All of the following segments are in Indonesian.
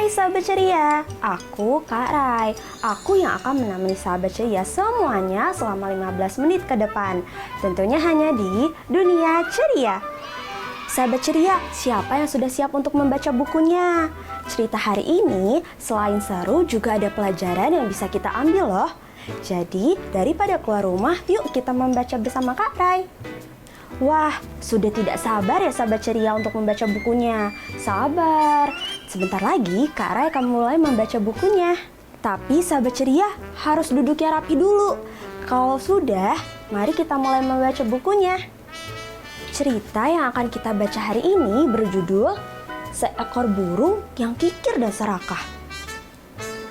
Hai sahabat ceria, aku Kak Rai. Aku yang akan menemani sahabat ceria semuanya selama 15 menit ke depan. Tentunya hanya di Dunia Ceria. Sahabat ceria, siapa yang sudah siap untuk membaca bukunya? Cerita hari ini selain seru juga ada pelajaran yang bisa kita ambil loh. Jadi daripada keluar rumah, yuk kita membaca bersama Kak Rai. Wah, sudah tidak sabar ya sahabat ceria untuk membaca bukunya. Sabar, sebentar lagi Kak Rai akan mulai membaca bukunya. Tapi sahabat ceria harus duduknya rapi dulu. Kalau sudah, mari kita mulai membaca bukunya. Cerita yang akan kita baca hari ini berjudul Seekor Burung yang Kikir dan Serakah.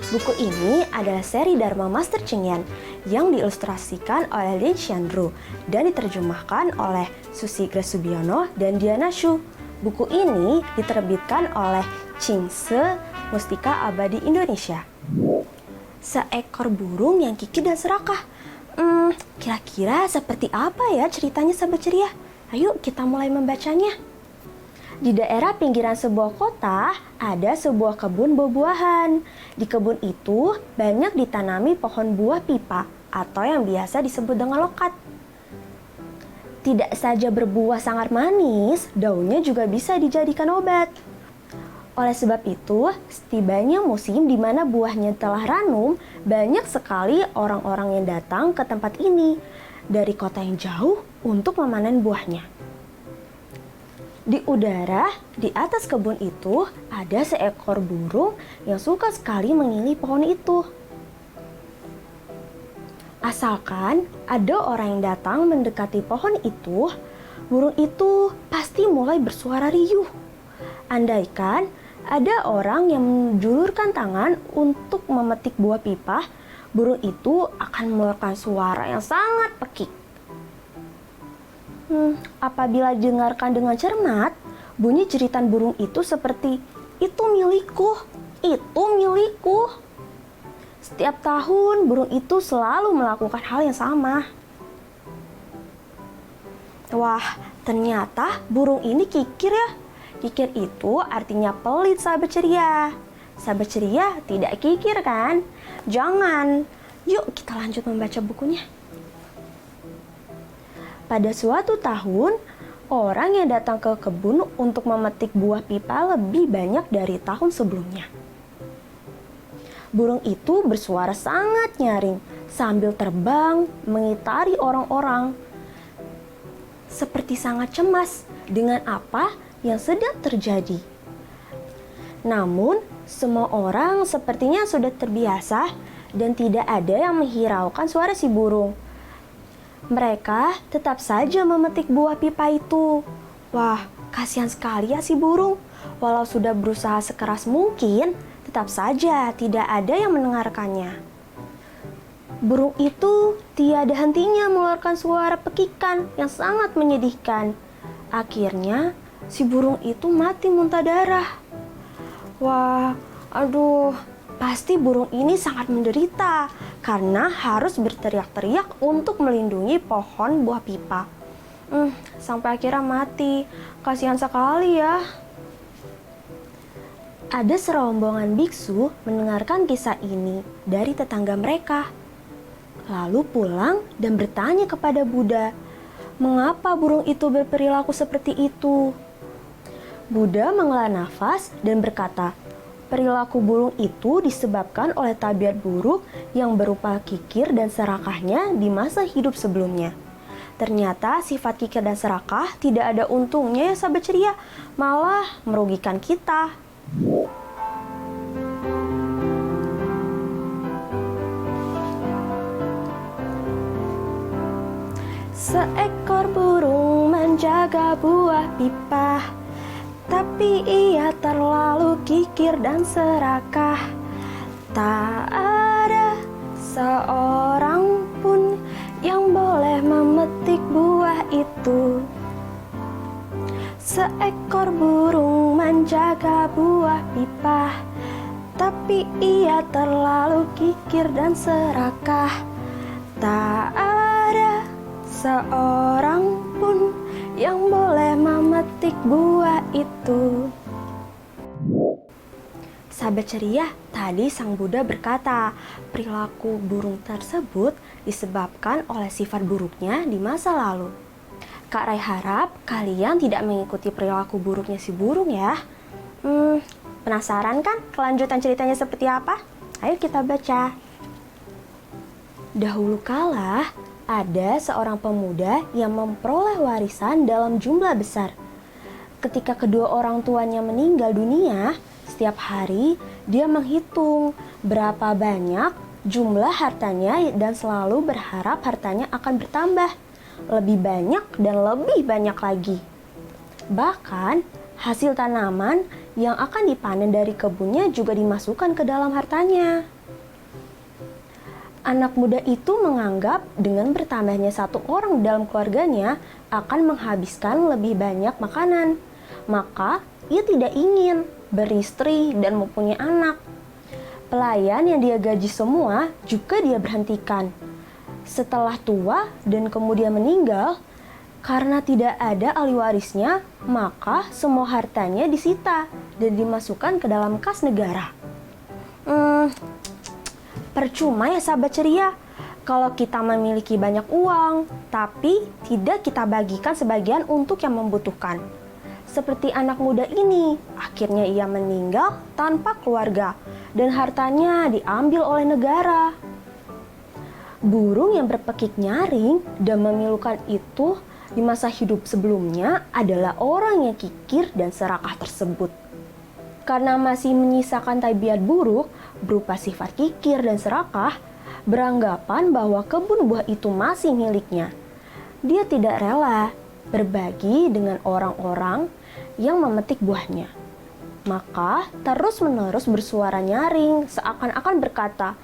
Buku ini adalah seri Dharma Master Cheng Yen yang diilustrasikan oleh Lin Xianru dan diterjemahkan oleh Susi Grasubiono dan Diana Shu. Buku ini diterbitkan oleh Cingse Mustika Abadi Indonesia. Seekor burung yang kikir dan serakah. Kira-kira seperti apa ya ceritanya sahabat ceria? Ayo kita mulai membacanya. Di daerah pinggiran sebuah kota, ada sebuah kebun buah-buahan. Di kebun itu banyak ditanami pohon buah pipa atau yang biasa disebut dengan lokat. Tidak saja berbuah sangat manis, daunnya juga bisa dijadikan obat. Oleh sebab itu, setibanya musim di mana buahnya telah ranum, banyak sekali orang-orang yang datang ke tempat ini dari kota yang jauh untuk memanen buahnya. Di udara, di atas kebun itu, ada seekor burung yang suka sekali mengilih pohon itu. Asalkan ada orang yang datang mendekati pohon itu, burung itu pasti mulai bersuara riuh. Andaikan ada orang yang menjulurkan tangan untuk memetik buah pipa, burung itu akan mengeluarkan suara yang sangat pekik. Apabila didengarkan dengan cermat, bunyi jeritan burung itu seperti, "Itu milikku, itu milikku." Setiap tahun, burung itu selalu melakukan hal yang sama. Wah, ternyata burung ini kikir ya. Kikir itu artinya pelit sahabat ceria. Sahabat ceria tidak kikir kan? Jangan. Yuk kita lanjut membaca bukunya. Pada suatu tahun, orang yang datang ke kebun untuk memetik buah pipa lebih banyak dari tahun sebelumnya. Burung itu bersuara sangat nyaring sambil terbang mengitari orang-orang. Seperti sangat cemas dengan apa yang sedang terjadi. Namun, semua orang sepertinya sudah terbiasa dan tidak ada yang menghiraukan suara si burung. Mereka tetap saja memetik buah pipa itu. Wah, kasihan sekali ya si burung. Walau sudah berusaha sekeras mungkin, tetap saja tidak ada yang mendengarkannya. Burung itu tiada hentinya mengeluarkan suara pekikan yang sangat menyedihkan. Akhirnya, si burung itu mati muntah darah. Wah, aduh, pasti burung ini sangat menderita karena harus berteriak-teriak untuk melindungi pohon buah pipa. Sampai akhirnya mati. Kasihan sekali ya. Ada serombongan biksu mendengarkan kisah ini dari tetangga mereka. Lalu pulang dan bertanya kepada Buddha, mengapa burung itu berperilaku seperti itu? Buddha menghela nafas dan berkata, perilaku burung itu disebabkan oleh tabiat buruk yang berupa kikir dan serakahnya di masa hidup sebelumnya. Ternyata sifat kikir dan serakah tidak ada untungnya ya sahabat ceria, malah merugikan kita. Seekor burung menjaga buah pipa, tapi ia terlalu kikir dan serakah. Tak ada seorang pun yang boleh memetik buah itu. Seekor burung menjaga buah pipa, tapi ia terlalu kikir dan serakah. Tak ada seorang pun yang boleh memetik buah itu. Sahabat ceria, tadi Sang Buddha berkata, perilaku burung tersebut disebabkan oleh sifat buruknya di masa lalu. Kak Rai harap kalian tidak mengikuti perilaku buruknya si burung ya. Penasaran kan kelanjutan ceritanya seperti apa? Ayo kita baca. Dahulu kala, ada seorang pemuda yang memperoleh warisan dalam jumlah besar. Ketika kedua orang tuanya meninggal dunia, setiap hari dia menghitung berapa banyak jumlah hartanya dan selalu berharap hartanya akan bertambah lebih banyak dan lebih banyak lagi. Bahkan hasil tanaman yang akan dipanen dari kebunnya juga dimasukkan ke dalam hartanya. Anak muda itu menganggap dengan bertambahnya satu orang dalam keluarganya akan menghabiskan lebih banyak makanan. Maka ia tidak ingin beristri dan mempunyai anak. Pelayan yang dia gaji semua juga dia berhentikan. Setelah tua dan kemudian meninggal, karena tidak ada ahli warisnya, maka semua hartanya disita dan dimasukkan ke dalam kas negara. Percuma ya sahabat ceria, kalau kita memiliki banyak uang, tapi tidak kita bagikan sebagian untuk yang membutuhkan. Seperti anak muda ini, akhirnya ia meninggal tanpa keluarga dan hartanya diambil oleh negara. Burung yang berpekik nyaring dan memilukan itu di masa hidup sebelumnya adalah orang yang kikir dan serakah tersebut. Karena masih menyisakan tabiat buruk berupa sifat kikir dan serakah, beranggapan bahwa kebun buah itu masih miliknya. Dia tidak rela berbagi dengan orang-orang yang memetik buahnya. Maka terus-menerus bersuara nyaring seakan-akan berkata,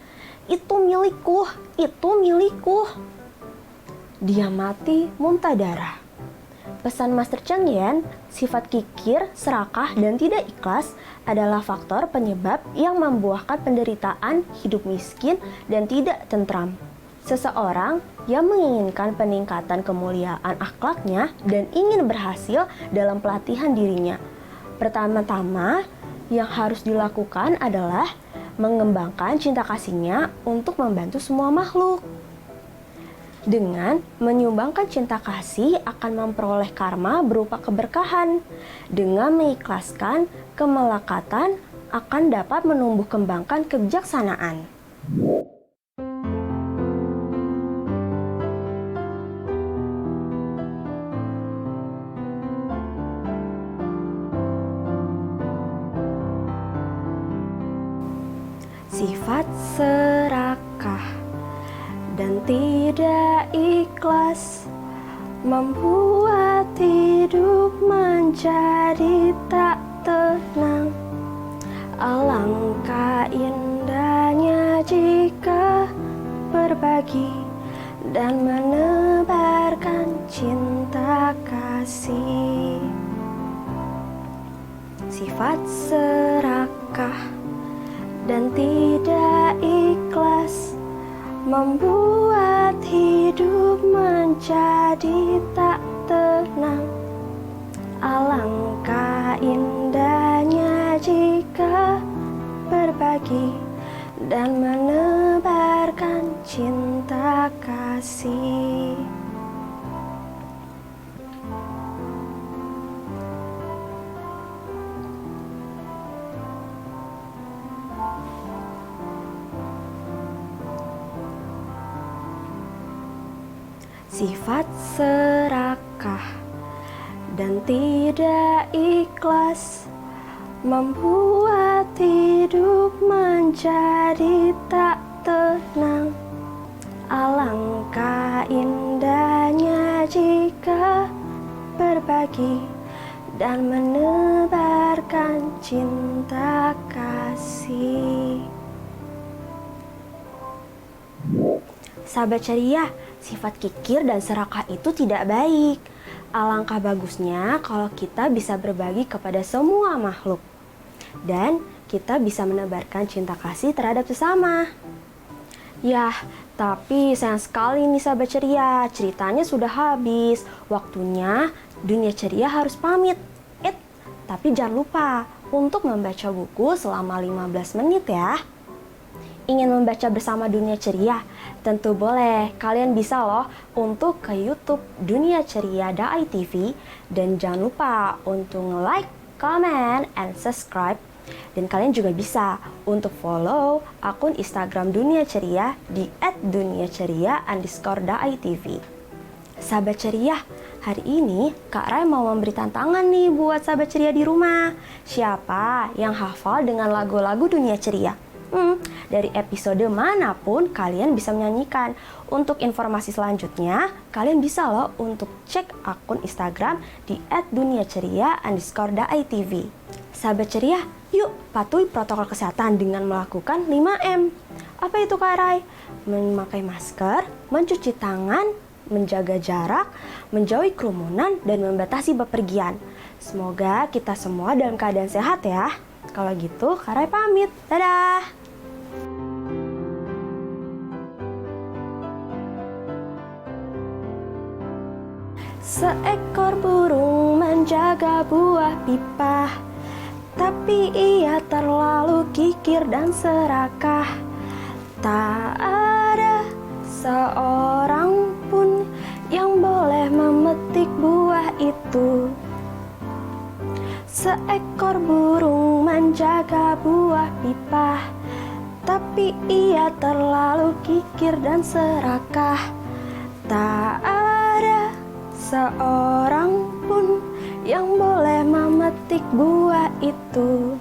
"Itu milikku, itu milikku." Dia mati muntah darah. Pesan Master Cheng Yen, sifat kikir, serakah, dan tidak ikhlas adalah faktor penyebab yang membuahkan penderitaan, hidup miskin, dan tidak tentram. Seseorang yang menginginkan peningkatan kemuliaan akhlaknya dan ingin berhasil dalam pelatihan dirinya, pertama-tama yang harus dilakukan adalah mengembangkan cinta kasihnya untuk membantu semua makhluk. Dengan menyumbangkan cinta kasih akan memperoleh karma berupa keberkahan. Dengan mengikhlaskan kemelekatan akan dapat menumbuh kembangkan kebijaksanaan. Sifat serakah dan tidak ikhlas membuat hidup menjadi tak tenang. Alangkah indahnya jika berbagi dan menebarkan cinta kasih. Sifat serakah dan tidak ikhlas membuat hidup menjadi tak tenang. Alangkah indahnya jika berbagi dan menebarkan cinta kasih. Sifat serakah dan tidak ikhlas membuat hidup menjadi tak tenang. Alangkah indahnya jika berbagi dan menebarkan cinta kasih. Sahabat ceria, sifat kikir dan serakah itu tidak baik. Alangkah bagusnya kalau kita bisa berbagi kepada semua makhluk. Dan kita bisa menebarkan cinta kasih terhadap sesama. Yah, tapi sayang sekali nih sahabat ceria, ceritanya sudah habis. Waktunya dunia ceria harus pamit. Tapi jangan lupa, untuk membaca buku selama 15 menit ya. Ingin membaca bersama Dunia Ceria? Tentu boleh, kalian bisa loh untuk ke YouTube Dunia Ceria Dai TV dan jangan lupa untuk like, comment, and subscribe. Dan kalian juga bisa untuk follow akun Instagram Dunia Ceria di @duniaceria_dai_tv. Sahabat ceria, hari ini Kak Rai mau memberi tantangan nih buat sahabat ceria di rumah. Siapa yang hafal dengan lagu-lagu Dunia Ceria? Dari episode manapun kalian bisa menyanyikan. Untuk informasi selanjutnya, kalian bisa loh untuk cek akun Instagram di @duniaceria_dai_tv. Sahabat ceria, yuk patuhi protokol kesehatan dengan melakukan 5M. Apa itu Kak Rai? Memakai masker, mencuci tangan, menjaga jarak, menjauhi kerumunan, dan membatasi bepergian. Semoga kita semua dalam keadaan sehat ya. Kalau gitu, Kak Rai pamit. Dadah! Seekor burung menjaga buah pipa, tapi ia terlalu kikir dan serakah. Tak ada seorang pun yang boleh memetik buah itu. Seekor burung menjaga buah pipa, tapi ia terlalu kikir dan serakah. Tak ada seorang pun yang boleh memetik buah itu.